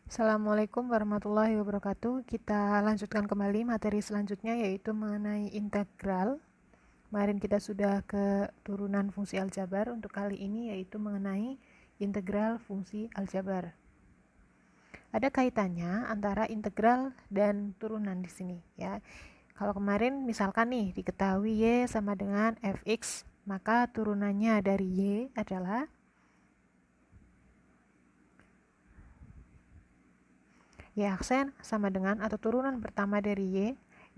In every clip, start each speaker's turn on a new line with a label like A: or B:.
A: Assalamualaikum warahmatullahi wabarakatuh. Kita lanjutkan kembali materi selanjutnya, yaitu mengenai integral. Kemarin kita sudah ke turunan fungsi aljabar. Untuk kali ini yaitu mengenai integral fungsi aljabar. Ada kaitannya antara integral dan turunan di sini, ya. Kalau kemarin misalkan nih diketahui y sama dengan fx, maka turunannya dari y adalah y aksen sama dengan, atau turunan pertama dari y,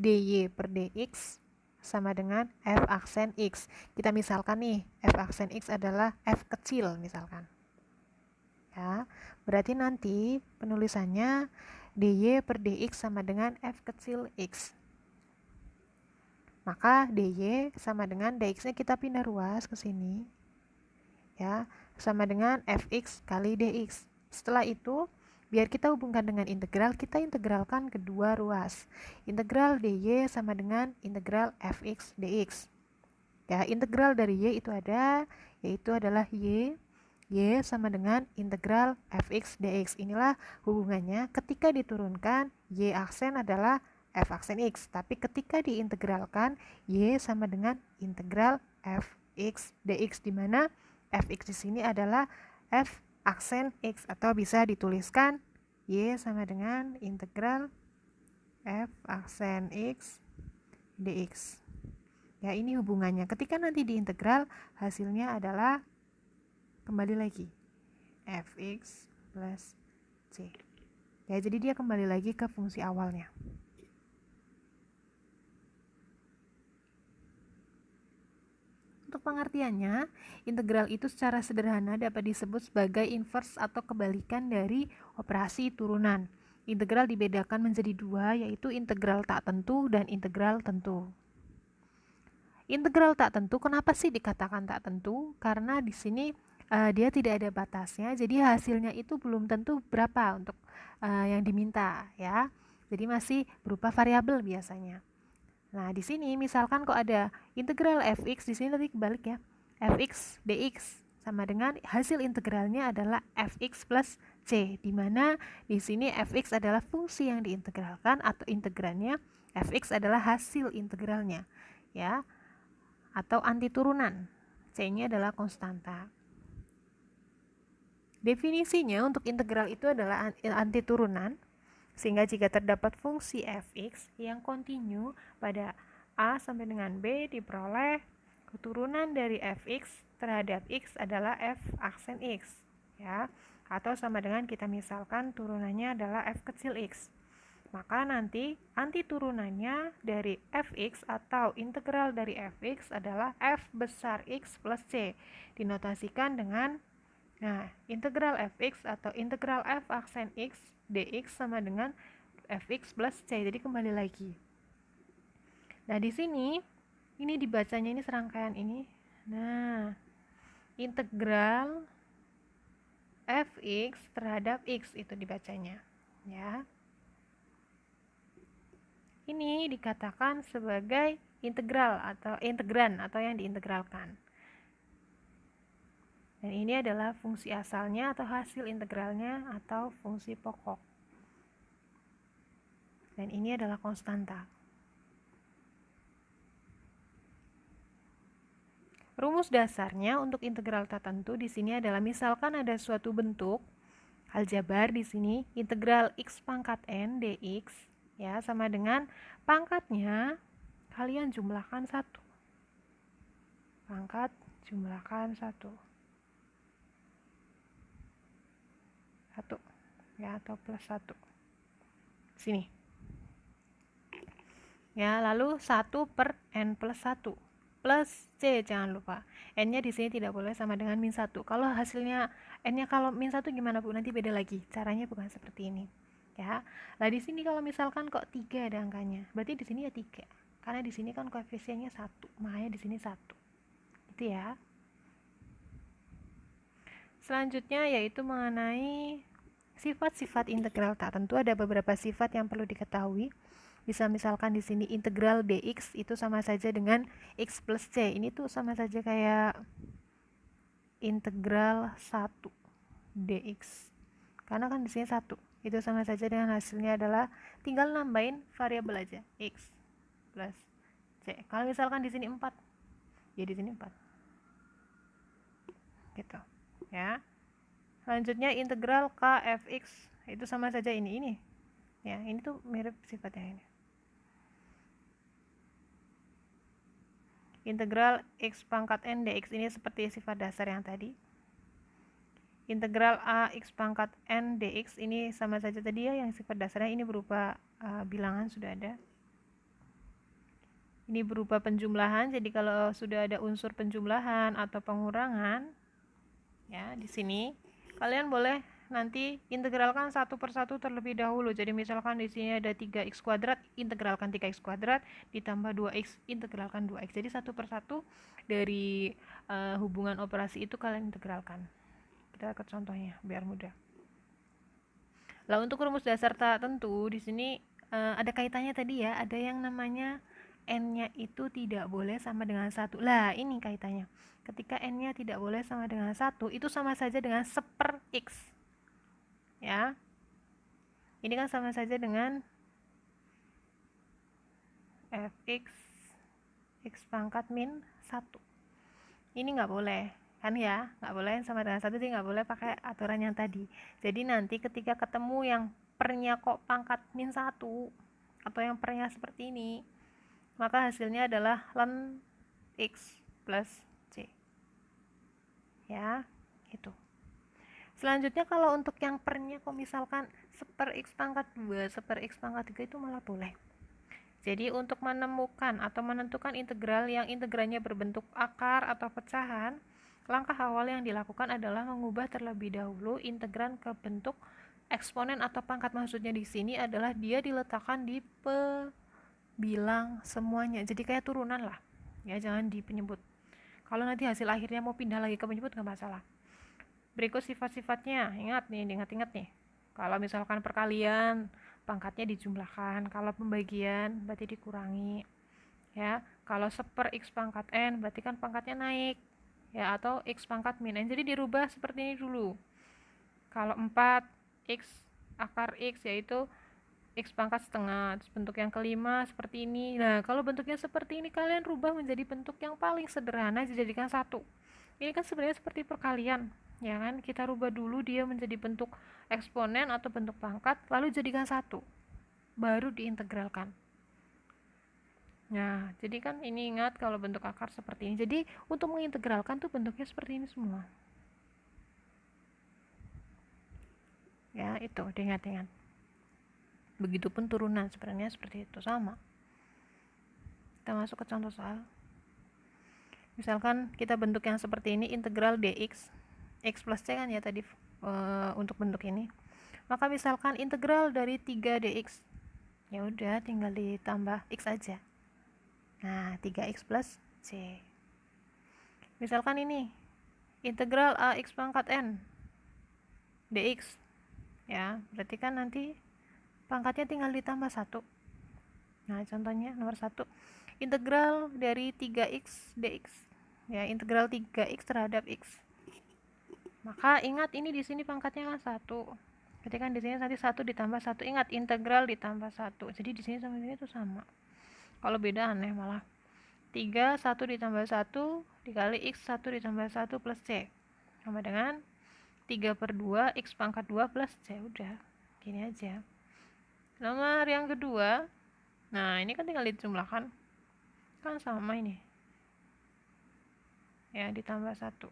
A: dy per dx sama dengan f aksen x. Kita misalkan nih, f aksen x adalah f kecil misalkan. Ya, berarti nanti penulisannya dy per dx sama dengan f kecil x. Maka dy sama dengan dx-nya kita pindah ruas ke sini. Ya, sama dengan fx kali dx. Setelah itu, biar kita hubungkan dengan integral, kita integralkan kedua ruas. Integral dy sama dengan integral fx dx. Ya, integral dari y itu ada, yaitu adalah y sama dengan integral fx dx. Inilah hubungannya ketika diturunkan y aksen adalah f aksen x, tapi ketika diintegralkan y sama dengan integral fx dx, di mana fx di sini adalah f aksen x, atau bisa dituliskan y sama dengan integral f aksen x dx. Ya, ini hubungannya. Ketika nanti diintegral, hasilnya adalah kembali lagi fx plus c. Ya, jadi dia kembali lagi ke fungsi awalnya. Untuk pengertiannya, integral itu secara sederhana dapat disebut sebagai inverse atau kebalikan dari operasi turunan. Integral dibedakan menjadi dua, yaitu integral tak tentu dan integral tentu. Integral tak tentu, kenapa sih dikatakan tak tentu? Karena di sini dia tidak ada batasnya, jadi hasilnya itu belum tentu berapa untuk yang diminta, ya. Jadi masih berupa variabel biasanya. Nah, di sini misalkan kok ada integral fx, di sini nanti kebalik ya. Fx dx sama dengan hasil integralnya adalah fx plus c, di mana di sini fx adalah fungsi yang diintegralkan atau integrannya, fx adalah hasil integralnya, ya, atau anti turunan. C-nya adalah konstanta. Definisinya untuk integral itu adalah anti turunan, sehingga jika terdapat fungsi fx yang kontinu pada a sampai dengan b, diperoleh keturunan dari fx terhadap x adalah f aksen x, ya, atau sama dengan kita misalkan turunannya adalah f kecil x. Maka nanti anti turunannya dari fx atau integral dari fx adalah f besar x plus c, dinotasikan dengan integral fx atau integral f aksen x dx sama dengan fx plus c. Jadi kembali lagi. Nah, di sini ini dibacanya ini serangkaian ini. Nah, integral fx terhadap x itu dibacanya, ya. Ini dikatakan sebagai integral atau integran atau yang diintegralkan. Dan ini adalah fungsi asalnya atau hasil integralnya atau fungsi pokok. Dan ini adalah konstanta. Rumus dasarnya untuk integral tak tentu di sini adalah misalkan ada suatu bentuk aljabar di sini, integral x pangkat n dx, ya, sama dengan pangkatnya kalian jumlahkan 1. Pangkat jumlahkan 1. 1, ya, atau plus 1. Sini. Ya, lalu 1 per n plus 1 plus c, jangan lupa. N-nya di sini tidak boleh sama dengan min 1. Kalau hasilnya n-nya kalau min 1 gimana, Bu? Nanti beda lagi. Caranya bukan seperti ini. Ya. Lah di sini kalau misalkan kok 3 ada angkanya, berarti di sini ya 3. Karena di sini kan koefisiennya 1, makanya di sini 1. Gitu ya. Selanjutnya yaitu mengenai sifat-sifat integral tak tentu. Ada beberapa sifat yang perlu diketahui. Bisa misalkan di sini integral dx itu sama saja dengan x plus c. Ini tuh sama saja kayak integral 1 dx. Karena kan di sini 1. itu sama saja dengan hasilnya adalah tinggal nambahin variabel aja, x plus c. Kalau misalkan di sini 4, ya di sini 4 gitu ya. Selanjutnya integral k fx, itu sama saja ini ya, ini tuh mirip sifatnya ini. Integral x pangkat n dx ini seperti sifat dasar yang tadi. Integral a x pangkat n dx ini sama saja tadi ya, yang sifat dasarnya ini berupa bilangan sudah ada. Ini berupa penjumlahan, jadi kalau sudah ada unsur penjumlahan atau pengurangan ya di sini kalian boleh nanti integralkan satu persatu terlebih dahulu. Jadi misalkan di sini ada 3x kuadrat, integralkan 3x kuadrat ditambah 2x, integralkan 2x. Jadi satu persatu dari hubungan operasi itu kalian integralkan. Kita ke contohnya biar mudah. Lah untuk rumus dasar tak tentu di sini ada kaitannya tadi ya, ada yang namanya n-nya itu tidak boleh sama dengan 1. Lah ini kaitannya. Ketika n-nya tidak boleh sama dengan 1, itu sama saja dengan 1/x. Ya. Ini kan sama saja dengan fx x pangkat min 1. Ini nggak boleh kan ya, nggak boleh sama dengan 1, jadi nggak boleh pakai aturan yang tadi. Jadi nanti ketika ketemu yang pernya kok pangkat min 1 atau yang pernya seperti ini, maka hasilnya adalah ln x plus c ya, itu. Selanjutnya kalau untuk yang pernya kok misalkan 1/x pangkat 2, 1/x pangkat 3 itu malah boleh. Jadi untuk menemukan atau menentukan integral yang integralnya berbentuk akar atau pecahan, langkah awal yang dilakukan adalah mengubah terlebih dahulu integran ke bentuk eksponen atau pangkat. Maksudnya di sini adalah dia diletakkan di bilang semuanya, jadi kayak turunan lah ya, jangan di penyebut. Kalau nanti hasil akhirnya mau pindah lagi ke penyebut nggak masalah. Berikut sifat-sifatnya, ingat nih, kalau misalkan perkalian pangkatnya dijumlahkan, kalau pembagian berarti dikurangi ya. Kalau 1/x pangkat n berarti kan pangkatnya naik ya, atau x pangkat min n, jadi dirubah seperti ini dulu. Kalau 4x akar x yaitu x pangkat setengah, terus bentuk yang kelima seperti ini. Nah kalau bentuknya seperti ini kalian rubah menjadi bentuk yang paling sederhana, dijadikan 1. Ini kan sebenarnya seperti perkalian ya kan, kita rubah dulu dia menjadi bentuk eksponen atau bentuk pangkat, lalu jadikan 1, baru diintegralkan. Nah jadi kan ini ingat kalau bentuk akar seperti ini, jadi untuk mengintegralkan tuh bentuknya seperti ini semua ya, itu diingat-ingat. Begitupun turunan sebenarnya seperti itu, sama. Kita masuk ke contoh soal. Misalkan kita bentuk yang seperti ini, integral dx x plus c kan ya tadi untuk bentuk ini. Maka misalkan integral dari 3 dx, ya udah tinggal ditambah x aja. Nah 3x plus c. Misalkan ini integral ax pangkat n dx ya, berarti kan nanti pangkatnya tinggal ditambah 1. Nah contohnya nomor 1, integral dari 3x dx ya, integral 3x terhadap x. Maka ingat ini di sini pangkatnya kan 1. Ketika di sini nanti 1 ditambah 1, ingat integral ditambah 1. Jadi di sini sama ini itu sama. Kalau beda aneh malah. 3 1 ditambah 1 dikali x 1 ditambah 1 plus c sama dengan 3/2 x pangkat 2 plus c. Udah gini aja. Nomor yang kedua, nah ini kan tinggal dijumlahkan kan sama ini ya, ditambah 1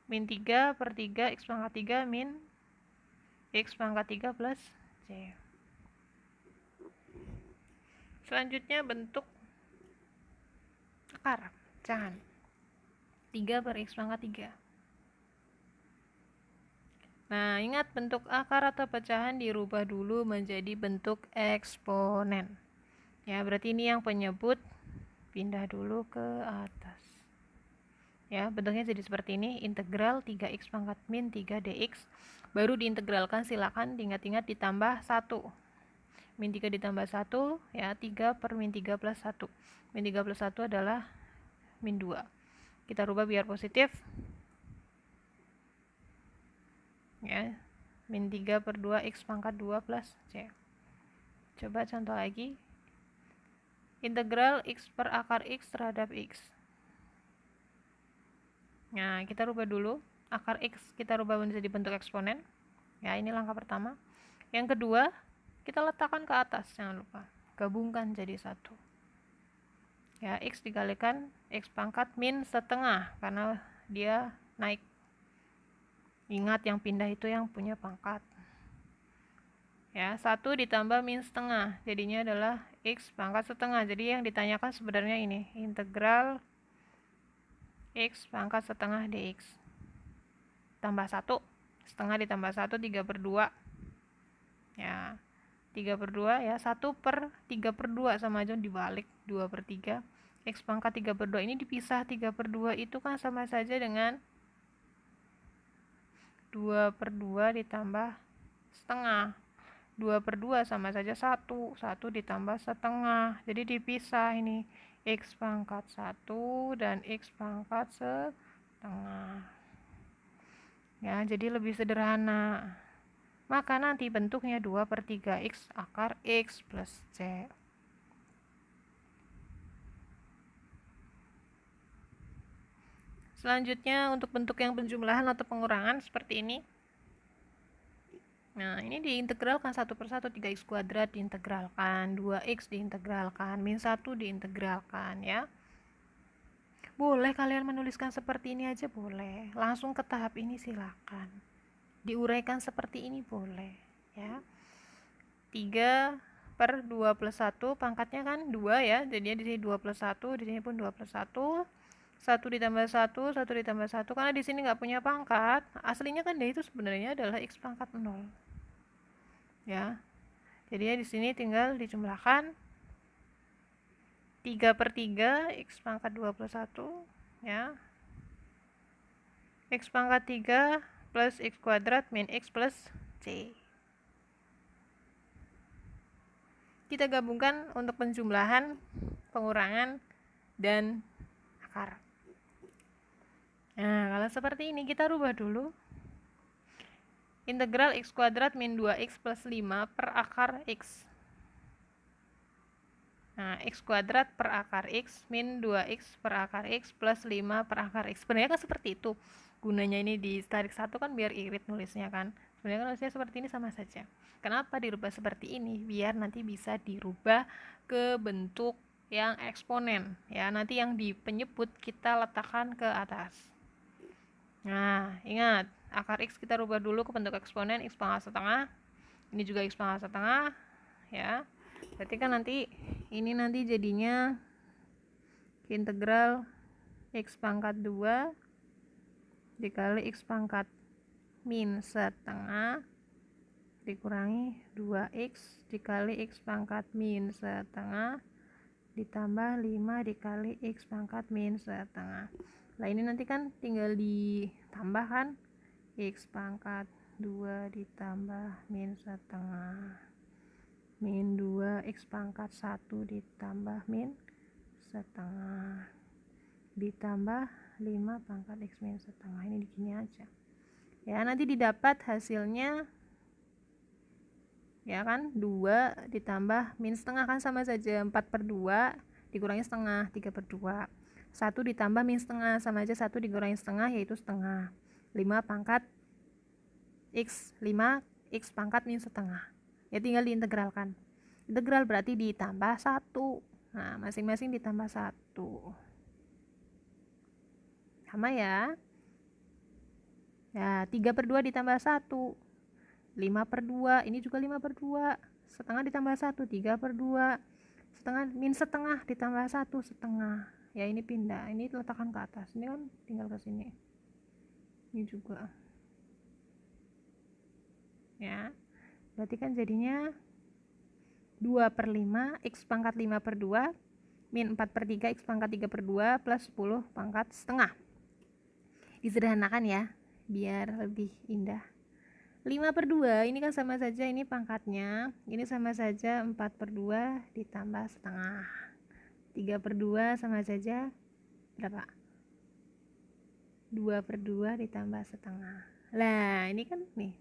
A: min 3/3 x pangkat 3 min x pangkat 3 plus c. Selanjutnya bentuk akar pecahan 3/x pangkat 3. Nah ingat bentuk akar atau pecahan dirubah dulu menjadi bentuk eksponen ya, berarti ini yang penyebut pindah dulu ke atas ya. Bentuknya jadi seperti ini, integral 3x pangkat min 3 dx, baru diintegralkan, silakan ingat-ingat ditambah 1. Min 3 ditambah 1 ya, 3/min 3 plus 1. Min 3 plus 1 adalah min 2. Kita rubah biar positif ya. min 3 per 2 X pangkat 2 plus C. Coba contoh lagi. Integral X per akar X terhadap X. Nah, kita rubah dulu. Akar X kita rubah menjadi bentuk eksponen. Ya, ini langkah pertama. Yang kedua, kita letakkan ke atas, jangan lupa. Gabungkan jadi 1. Ya, X dikalikan X pangkat min setengah, karena dia naik. Ingat yang pindah itu yang punya pangkat. Ya, 1 ditambah min setengah, jadinya adalah X pangkat setengah. Jadi yang ditanyakan sebenarnya ini, integral X pangkat setengah dx. Tambah 1, setengah ditambah 1, 3 per 2. Ya, 3 per 2 ya, 1 per 3 per 2 sama aja dibalik 2 per 3. X pangkat 3 per 2 ini dipisah 3 per 2 itu kan sama saja dengan 2 per 2 ditambah setengah. 2 per 2 sama saja 1. 1 ditambah setengah. Jadi dipisah ini. X pangkat 1 dan X pangkat setengah. Ya, jadi lebih sederhana. Maka nanti bentuknya 2 per 3X akar X plus C. Selanjutnya untuk bentuk yang penjumlahan atau pengurangan seperti ini. Nah, ini diintegralkan 1 per 1, 3x kuadrat diintegralkan, 2x diintegralkan, min 1 diintegralkan ya. Boleh kalian menuliskan seperti ini aja boleh. Langsung ke tahap ini silakan. Diuraikan seperti ini boleh ya. 3 per 2 plus 1 pangkatnya kan 2 ya, jadinya di sini 2 plus 1, di sini pun 2 plus 1. 1 ditambah 1, 1 ditambah 1, karena di sini nggak punya pangkat, aslinya kan dia itu sebenarnya adalah X pangkat 0 ya. Jadinya di sini tinggal dijumlahkan 3 per 3 X pangkat 21 ya, X pangkat 3 plus X kuadrat min X plus C. Kita gabungkan untuk penjumlahan, pengurangan, dan akar. Nah, kalau seperti ini kita rubah dulu. Integral X kuadrat min 2X plus 5 per akar X. Nah, X kuadrat per akar X min 2X per akar X plus 5 per akar X. Sebenarnya kan seperti itu. Gunanya ini ditarik 1 kan biar irit nulisnya kan. Sebenarnya kan nulisnya seperti ini sama saja. Kenapa dirubah seperti ini? Biar nanti bisa dirubah ke bentuk yang eksponen ya. Nanti yang di penyebut kita letakkan ke atas. Nah, ingat, akar X kita rubah dulu ke bentuk eksponen X pangkat setengah. Ini juga X pangkat setengah ya. Berarti kan nanti ini nanti jadinya integral X pangkat 2 dikali X pangkat min setengah dikurangi 2X dikali X pangkat min setengah ditambah 5 dikali X pangkat min setengah. Nah, ini nanti kan tinggal ditambahkan X pangkat 2 ditambah min setengah min 2 X pangkat 1 ditambah min setengah ditambah 5 pangkat X min setengah. Ini begini aja ya, nanti didapat hasilnya ya kan, 2 ditambah min setengah kan sama saja 4 per 2 dikurangi setengah 3 per 2. 1 ditambah min setengah sama aja 1 dikurangi setengah yaitu setengah. 5 pangkat X, 5 X pangkat min setengah ya, tinggal diintegralkan. Integral berarti ditambah 1. Nah, masing-masing ditambah 1 sama ya. Ya, 3 per 2 ditambah 1 5 per 2, ini juga 5 per 2, setengah ditambah 1, 3 per 2, setengah min setengah ditambah 1 setengah ya, ini pindah, ini letakkan ke atas, ini kan tinggal ke sini, ini juga ya, berarti kan jadinya 2 per 5 X pangkat 5 per 2 min 4 per 3 X pangkat 3 per 2 plus 10 pangkat setengah. Disederhanakan ya biar lebih indah. 5 per 2 ini kan sama saja, ini pangkatnya, ini sama saja 4 per 2 ditambah setengah. 3 per 2 sama saja berapa? 2 per 2 ditambah setengah. Lah, ini kan nih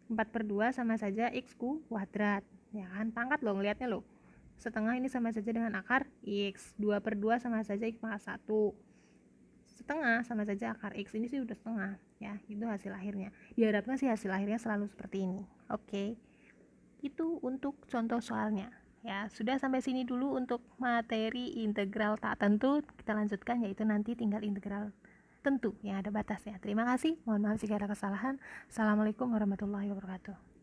A: 4/2 sama saja x kuadrat, ya kan? Pangkat loh, ngelihatnya loh. Setengah ini sama saja dengan akar x. 2/2 sama saja x pangkat 1. Setengah sama saja akar x. Ini sih udah setengah, ya. Itu hasil akhirnya. Diharapkan sih hasil akhirnya selalu seperti ini. Oke. Itu untuk contoh soalnya. Ya, sudah sampai sini dulu untuk materi integral tak tentu. Kita lanjutkan, yaitu nanti tinggal integral tentu yang ada batasnya. Terima kasih. Mohon maaf jika ada kesalahan. Assalamualaikum warahmatullahi wabarakatuh.